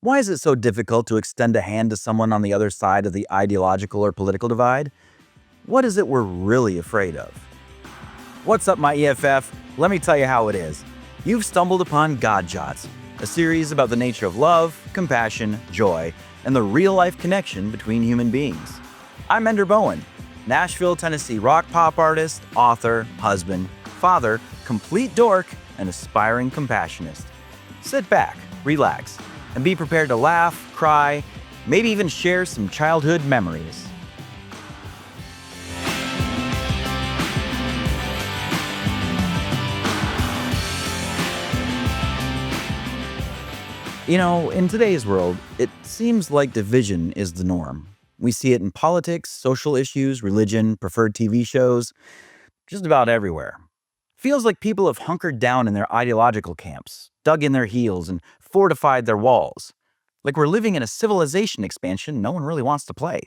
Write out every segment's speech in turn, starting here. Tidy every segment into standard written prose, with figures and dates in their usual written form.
Why is it so difficult to extend a hand to someone on the other side of the ideological or political divide? What is it we're really afraid of? What's up, my EFF? Let me tell you how it is. You've stumbled upon God Jots, a series about the nature of love, compassion, joy, and the real-life connection between human beings. I'm Ender Bowen, Nashville, Tennessee rock pop artist, author, husband, father, complete dork, and aspiring compassionist. Sit back, relax, and be prepared to laugh, cry, maybe even share some childhood memories. In today's world, it seems like division is the norm. We see it in politics, social issues, religion, preferred TV shows, just about everywhere. Feels like people have hunkered down in their ideological camps, dug in their heels, and fortified their walls. Like we're living in a civilization expansion no one really wants to play.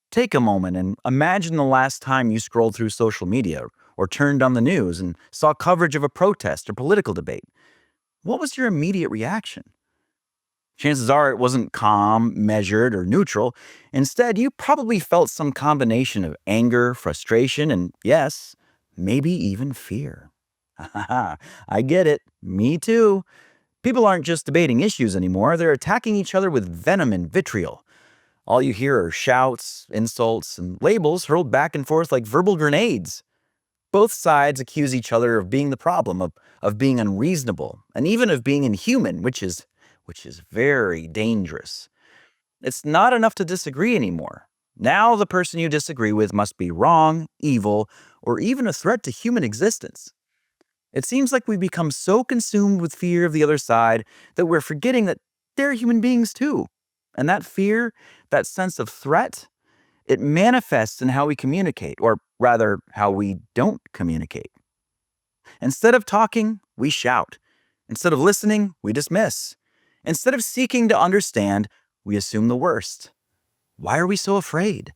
Take a moment and imagine the last time you scrolled through social media or turned on the news and saw coverage of a protest or political debate. What was your immediate reaction? Chances are it wasn't calm, measured, or neutral. Instead, you probably felt some combination of anger, frustration, and yes, maybe even fear. I get it. Me too. People aren't just debating issues anymore, they're attacking each other with venom and vitriol. All you hear are shouts, insults, and labels hurled back and forth like verbal grenades. Both sides accuse each other of being the problem, of being unreasonable, and even of being inhuman, which is very dangerous. It's not enough to disagree anymore. Now the person you disagree with must be wrong, evil, or even a threat to human existence. It seems like we've become so consumed with fear of the other side that we're forgetting that they're human beings too. And that fear, that sense of threat, it manifests in how we communicate, or rather, how we don't communicate. Instead of talking, we shout. Instead of listening, we dismiss. Instead of seeking to understand, we assume the worst. Why are we so afraid?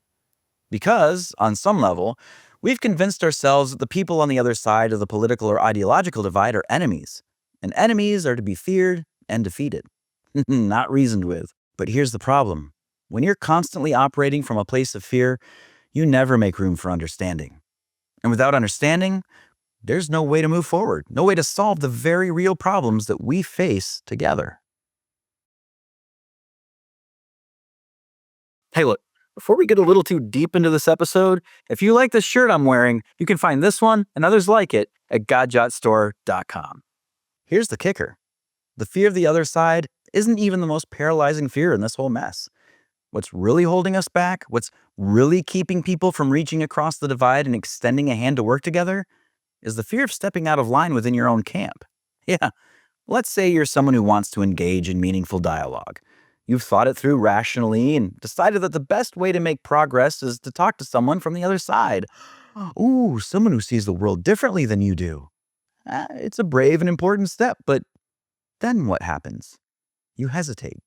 Because, on some level, we've convinced ourselves that the people on the other side of the political or ideological divide are enemies, and enemies are to be feared and defeated, not reasoned with. But here's the problem. When you're constantly operating from a place of fear, you never make room for understanding. And without understanding, there's no way to move forward, no way to solve the very real problems that we face together. Hey, look, before we get a little too deep into this episode, if you like this shirt I'm wearing, you can find this one and others like it at godjotstore.com. Here's the kicker. The fear of the other side isn't even the most paralyzing fear in this whole mess. What's really holding us back, what's really keeping people from reaching across the divide and extending a hand to work together, is the fear of stepping out of line within your own camp. Yeah, let's say you're someone who wants to engage in meaningful dialogue. You've thought it through rationally and decided that the best way to make progress is to talk to someone from the other side. Ooh, someone who sees the world differently than you do. It's a brave and important step, but then what happens? You hesitate.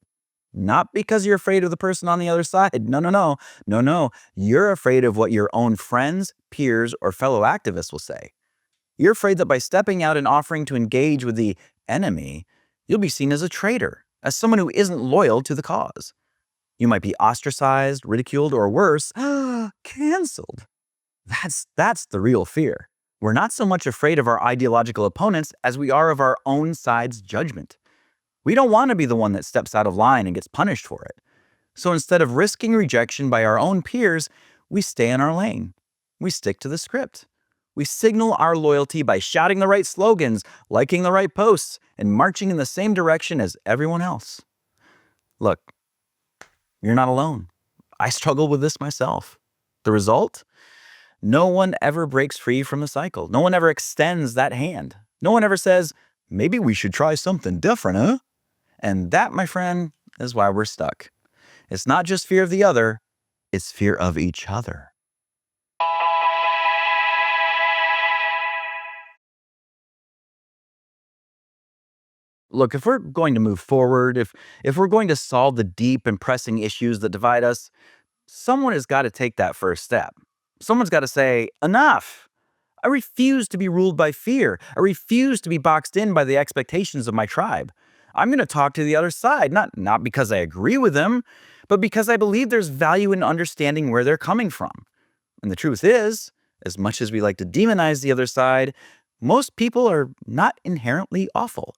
Not because you're afraid of the person on the other side. No. You're afraid of what your own friends, peers, or fellow activists will say. You're afraid that by stepping out and offering to engage with the enemy, you'll be seen as a traitor, as someone who isn't loyal to the cause. You might be ostracized, ridiculed, or worse, canceled. That's the real fear. We're not so much afraid of our ideological opponents as we are of our own side's judgment. We don't want to be the one that steps out of line and gets punished for it. So instead of risking rejection by our own peers, we stay in our lane. We stick to the script. We signal our loyalty by shouting the right slogans, liking the right posts, and marching in the same direction as everyone else. Look, you're not alone. I struggle with this myself. The result? No one ever breaks free from the cycle. No one ever extends that hand. No one ever says, maybe we should try something different, huh? And that, my friend, is why we're stuck. It's not just fear of the other, it's fear of each other. Look, if we're going to move forward, if we're going to solve the deep and pressing issues that divide us, someone has got to take that first step. Someone's got to say, enough. I refuse to be ruled by fear. I refuse to be boxed in by the expectations of my tribe. I'm going to talk to the other side, not because I agree with them, but because I believe there's value in understanding where they're coming from. And the truth is, as much as we like to demonize the other side, most people are not inherently awful.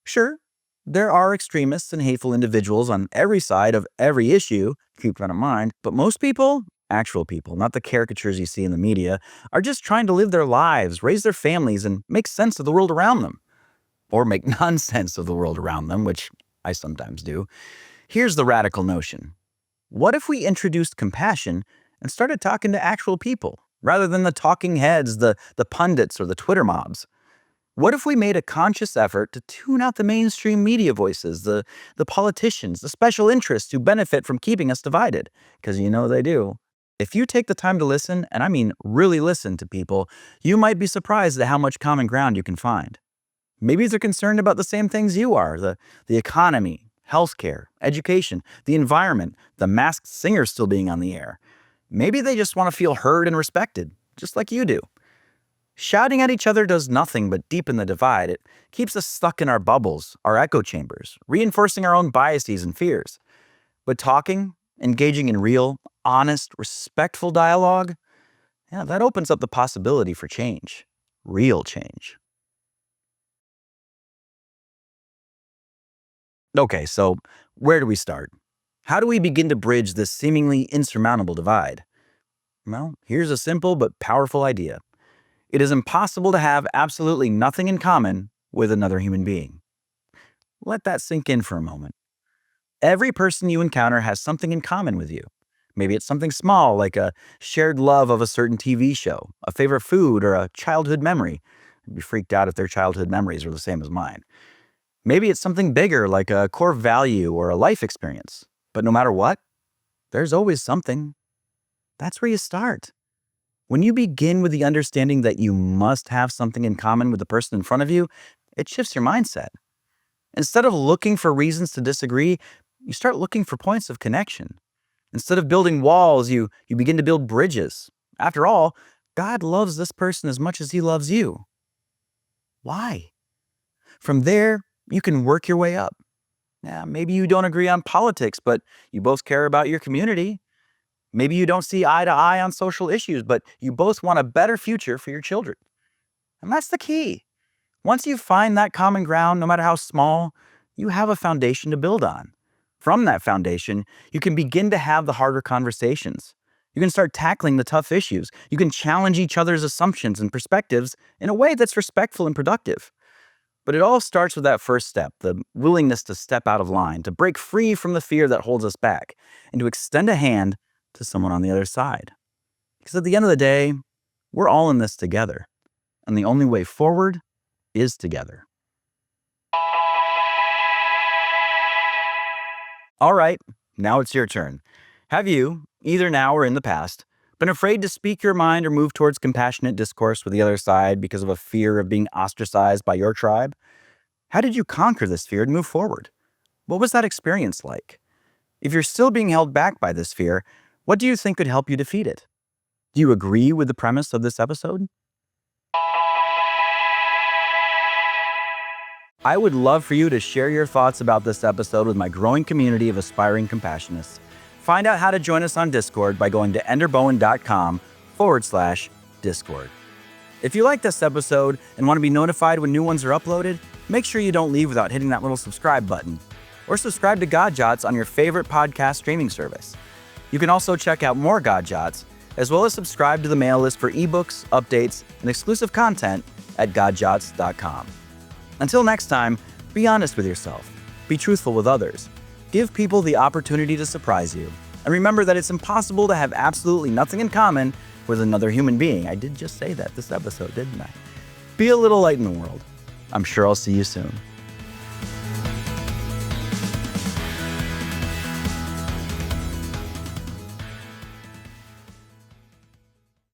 Sure, there are extremists and hateful individuals on every side of every issue, keep that in mind, but most people, actual people, not the caricatures you see in the media, are just trying to live their lives, raise their families, and make sense of the world around them. Or make nonsense of the world around them, which I sometimes do. Here's the radical notion. What if we introduced compassion and started talking to actual people, rather than the talking heads, the pundits, or the Twitter mobs? What if we made a conscious effort to tune out the mainstream media voices, the politicians, the special interests who benefit from keeping us divided? Because you know they do. If you take the time to listen, and I mean really listen to people, you might be surprised at how much common ground you can find. Maybe they're concerned about the same things you are, the economy, healthcare, education, the environment, the masked singer still being on the air. Maybe they just want to feel heard and respected, just like you do. Shouting at each other does nothing but deepen the divide. It keeps us stuck in our bubbles, our echo chambers, reinforcing our own biases and fears. But talking, engaging in real, honest, respectful dialogue, that opens up the possibility for change. Real change. Okay, so where do we start? How do we begin to bridge this seemingly insurmountable divide? Well, here's a simple but powerful idea. It is impossible to have absolutely nothing in common with another human being. Let that sink in for a moment. Every person you encounter has something in common with you. Maybe it's something small, like a shared love of a certain TV show, a favorite food, or a childhood memory. I'd be freaked out if their childhood memories were the same as mine. Maybe it's something bigger, like a core value or a life experience. But no matter what, there's always something. That's where you start. When you begin with the understanding that you must have something in common with the person in front of you, it shifts your mindset. Instead of looking for reasons to disagree, you start looking for points of connection. Instead of building walls, you begin to build bridges. After all, God loves this person as much as he loves you. Why? From there, you can work your way up. Yeah, maybe you don't agree on politics, but you both care about your community. Maybe you don't see eye to eye on social issues, but you both want a better future for your children. And that's the key. Once you find that common ground, no matter how small, you have a foundation to build on. From that foundation, you can begin to have the harder conversations. You can start tackling the tough issues. You can challenge each other's assumptions and perspectives in a way that's respectful and productive. But it all starts with that first step, the willingness to step out of line, to break free from the fear that holds us back, and to extend a hand to someone on the other side. Because at the end of the day, we're all in this together, and the only way forward is together. All right, now it's your turn. Have you, either now or in the past, been afraid to speak your mind or move towards compassionate discourse with the other side because of a fear of being ostracized by your tribe? How did you conquer this fear and move forward? What was that experience like? If you're still being held back by this fear, what do you think could help you defeat it? Do you agree with the premise of this episode? I would love for you to share your thoughts about this episode with my growing community of aspiring compationists. Find out how to join us on Discord by going to enderbowen.com/Discord. If you like this episode and want to be notified when new ones are uploaded, make sure you don't leave without hitting that little subscribe button. Or subscribe to God Jots on your favorite podcast streaming service. You can also check out more God Jots, as well as subscribe to the mail list for ebooks, updates, and exclusive content at godjots.com. Until next time, be honest with yourself. Be truthful with others. Give people the opportunity to surprise you. And remember that it's impossible to have absolutely nothing in common with another human being. I did just say that this episode, didn't I? Be a little light in the world. I'm sure I'll see you soon.